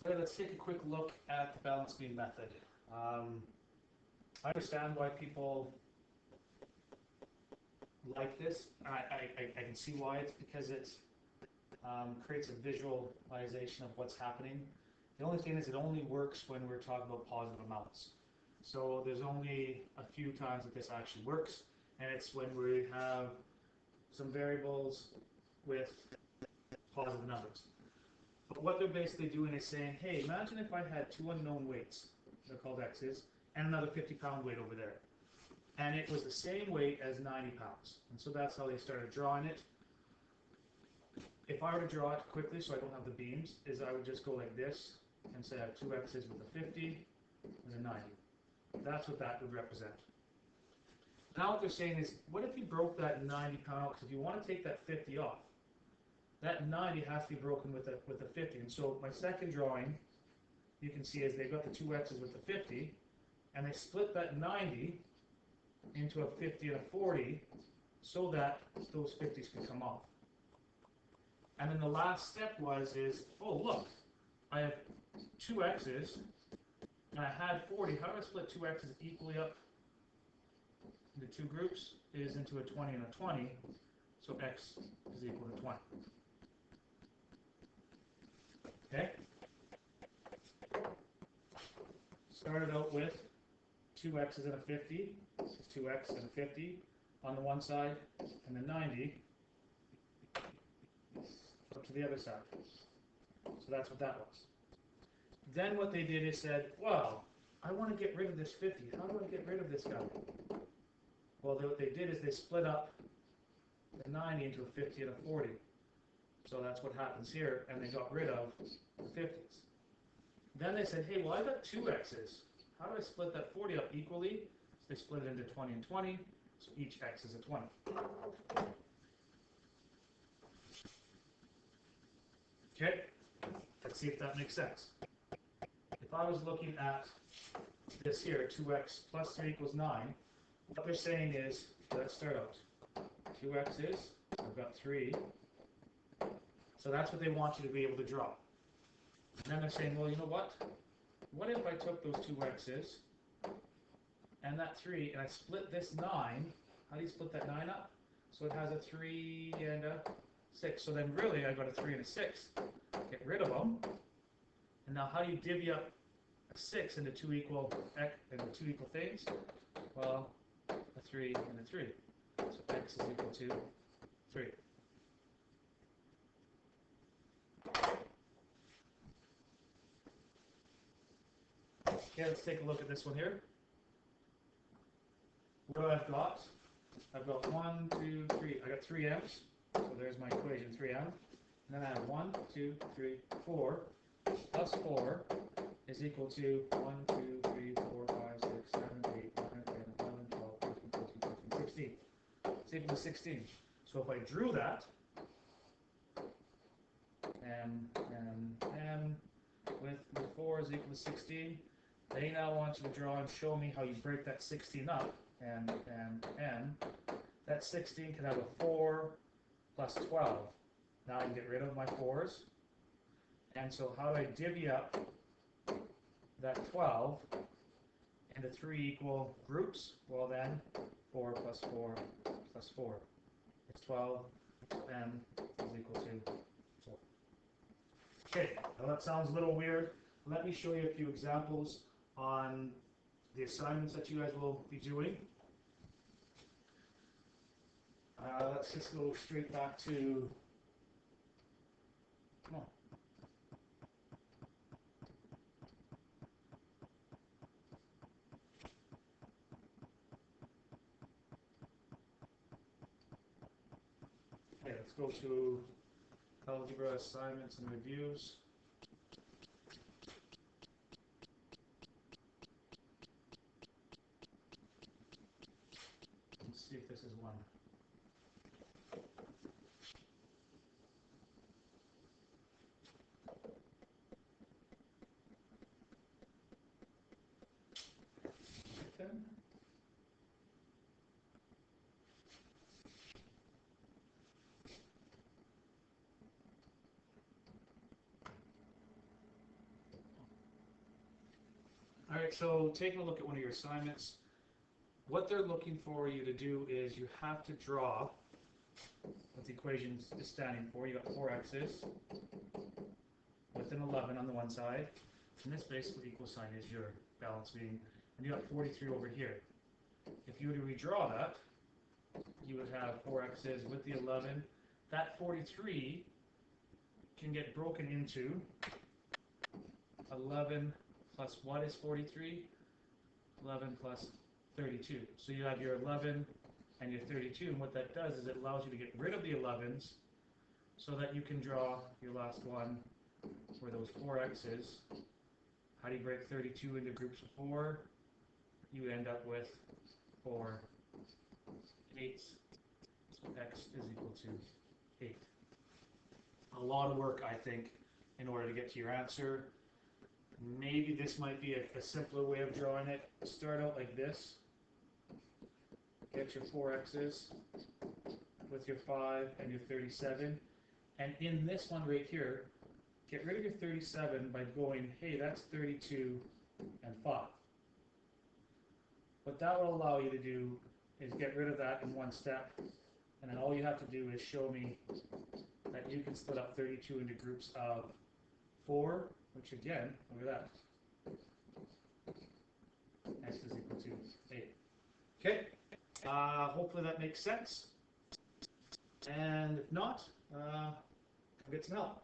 Okay, let's take a quick look at the balanced beam method. I understand why people like this. I can see why. It's because it creates a visualization of what's happening. The only thing is it only works when we're talking about positive amounts. So there's only a few times that this actually works, and it's when we have some variables with positive numbers. But what they're basically doing is saying, hey, imagine if I had two unknown weights, they're called x's, and another 50-pound weight over there. And it was the same weight as 90 pounds. And so that's how they started drawing it. If I were to draw it quickly so I don't have the beams, is I would just go like this and say I have two x's with a 50 and a 90. That's what that would represent. Now what they're saying is, what if you broke that 90 pound out? Because if you want to take that 50 off, that 90 has to be broken with the 50. And so my second drawing, you can see is they've got the two x's with the 50, and they split that 90 into a 50 and a 40 so that those 50s can come off. And then the last step is, oh look, I have two x's, and I had 40. How do I split two x's equally up into two groups? Is into a 20 and a 20, so x is equal to 20. Okay? Started out with two x's and a 50. This is 2x and a 50 on the one side, and the 90 up to the other side. So that's what that was. Then what they did is said, well, I want to get rid of this 50. How do I get rid of this guy? Well, what they did is they split up the 90 into a 50 and a 40. So that's what happens here, and they got rid of the 50s. Then they said, hey, well, I got two x's. How do I split that 40 up equally? So they split it into 20 and 20, so each x is a 20. Okay, let's see if that makes sense. If I was looking at this here, 2x plus 3 equals 9, what they're saying is, let's start out. 2x's, I've got 3. So that's what they want you to be able to draw. And then they're saying, well, you know what? What if I took those two x's and that 3, and I split this 9? How do you split that 9 up? So it has a 3 and a 6. So then really I've got a 3 and a 6. Get rid of them. And now how do you divvy up a 6 into two equal things? Well, a 3 and a 3. So x is equal to 3. Okay, let's take a look at this one here. What do I've got? I've got 1, 2, 3. I got 3 m's. So there's my equation, 3m. And then I have 1, 2, 3, 4. Plus 4 is equal to 1, 2, 3, 4, 5, 6, 7, 8, 9, 10, 11, 12, 13, 14, 15, 16. It's equal to 16. So if I drew that, m with 4 is equal to 16, they now want you to draw and show me how you break that 16 up, and that 16 can have a 4 plus 12. Now I can get rid of my 4's. And so how do I divvy up that 12 into 3 equal groups? Well then, 4 plus 4 plus 4. It's 12, m is equal to 4. Okay, now that sounds a little weird. Let me show you a few examples on the assignments that you guys will be doing. Let's just go straight back to, come on. Okay, let's go to Algebra assignments and reviews. Let's see if this is one. Okay. right, so taking a look at one of your assignments, what they're looking for you to do is you have to draw what the equation is standing for. You got 4x's with an 11 on the one side, and this basically equal sign is your balance being, and you got 43 over here. If you were to redraw that, you would have 4x's with the 11. That 43 can get broken into 11 plus what is 43? 11 plus 32. So you have your 11 and your 32, and what that does is it allows you to get rid of the 11s so that you can draw your last one for those 4x's. How do you break 32 into groups of 4? You end up with 4 8s. So x is equal to 8. A lot of work, I think, in order to get to your answer. Maybe this might be a simpler way of drawing it. Start out like this. Get your 4x's with your 5 and your 37. And in this one right here, get rid of your 37 by going, hey, that's 32 and 5. What that will allow you to do is get rid of that in one step. And then all you have to do is show me that you can split up 32 into groups of 4, which again, look at that. X is equal to 8. Okay, hopefully that makes sense. And if not, come get some help.